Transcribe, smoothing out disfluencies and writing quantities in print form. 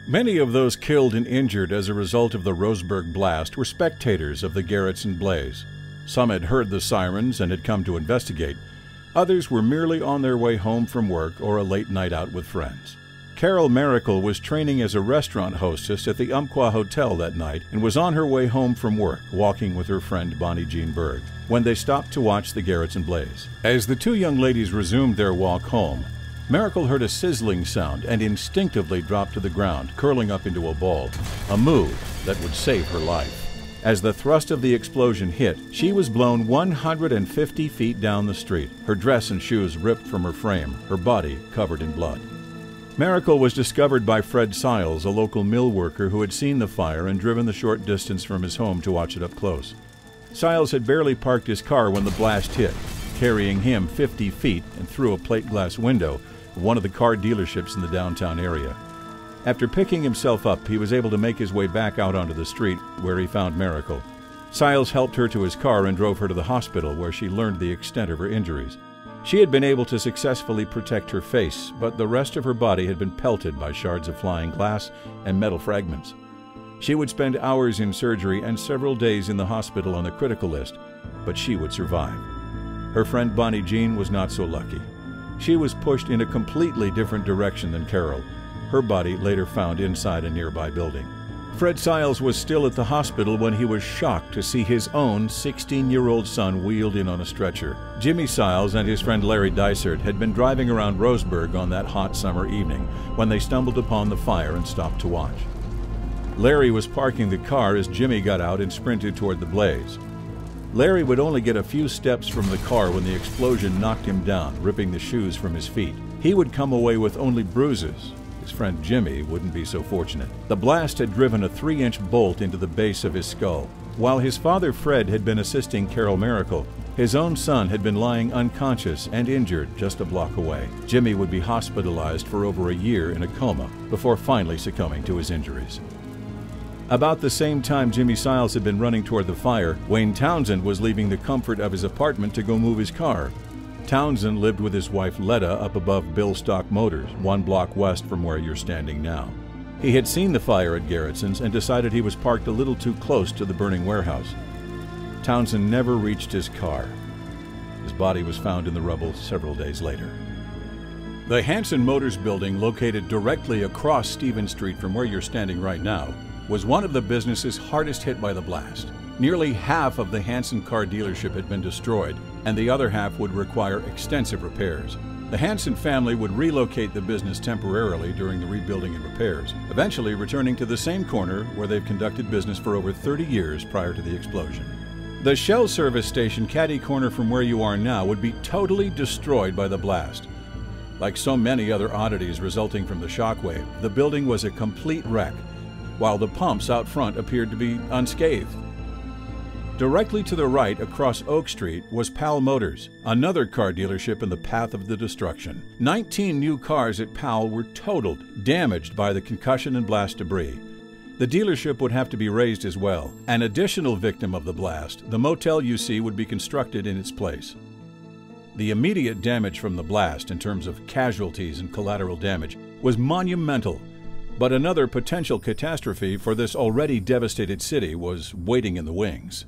Many of those killed and injured as a result of the Roseburg blast were spectators of the Garretson blaze. Some had heard the sirens and had come to investigate. Others were merely on their way home from work or a late night out with friends. Carol Miracle was training as a restaurant hostess at the Umpqua Hotel that night and was on her way home from work, walking with her friend Bonnie Jean Berg, when they stopped to watch the Garretson blaze. As the two young ladies resumed their walk home, Miracle heard a sizzling sound and instinctively dropped to the ground, curling up into a ball, a move that would save her life. As the thrust of the explosion hit, she was blown 150 feet down the street, her dress and shoes ripped from her frame, her body covered in blood. Miracle was discovered by Fred Siles, a local mill worker who had seen the fire and driven the short distance from his home to watch it up close. Siles had barely parked his car when the blast hit, carrying him 50 feet and through a plate glass window of one of the car dealerships in the downtown area. After picking himself up, he was able to make his way back out onto the street, where he found Miracle. Siles helped her to his car and drove her to the hospital, where she learned the extent of her injuries. She had been able to successfully protect her face, but the rest of her body had been pelted by shards of flying glass and metal fragments. She would spend hours in surgery and several days in the hospital on the critical list, but she would survive. Her friend Bonnie Jean was not so lucky. She was pushed in a completely different direction than Carol, her body later found inside a nearby building. Fred Siles was still at the hospital when he was shocked to see his own 16-year-old son wheeled in on a stretcher. Jimmy Siles and his friend Larry Dysart had been driving around Roseburg on that hot summer evening when they stumbled upon the fire and stopped to watch. Larry was parking the car as Jimmy got out and sprinted toward the blaze. Larry would only get a few steps from the car when the explosion knocked him down, ripping the shoes from his feet. He would come away with only bruises. His friend Jimmy wouldn't be so fortunate. The blast had driven a 3-inch bolt into the base of his skull. While his father Fred had been assisting Carol Miracle, his own son had been lying unconscious and injured just a block away. Jimmy would be hospitalized for over a year in a coma before finally succumbing to his injuries. About the same time Jimmy Siles had been running toward the fire, Wayne Townsend was leaving the comfort of his apartment to go move his car. Townsend lived with his wife Letta up above Bill Stock Motors, 1 block west from where you're standing now. He had seen the fire at Garretson's and decided he was parked a little too close to the burning warehouse. Townsend never reached his car. His body was found in the rubble several days later. The Hanson Motors building, located directly across Stevens Street from where you're standing right now, was one of the businesses hardest hit by the blast. Nearly half of the Hanson car dealership had been destroyed, and the other half would require extensive repairs. The Hanson family would relocate the business temporarily during the rebuilding and repairs, eventually returning to the same corner where they've conducted business for over 30 years prior to the explosion. The Shell service station catty corner from where you are now would be totally destroyed by the blast. Like so many other oddities resulting from the shockwave, the building was a complete wreck, while the pumps out front appeared to be unscathed. Directly to the right across Oak Street was Powell Motors, another car dealership in the path of the destruction. 19 new cars at Powell were totaled, damaged by the concussion and blast debris. The dealership would have to be razed as well. An additional victim of the blast, the motel you see, would be constructed in its place. The immediate damage from the blast, in terms of casualties and collateral damage, was monumental. But another potential catastrophe for this already devastated city was waiting in the wings.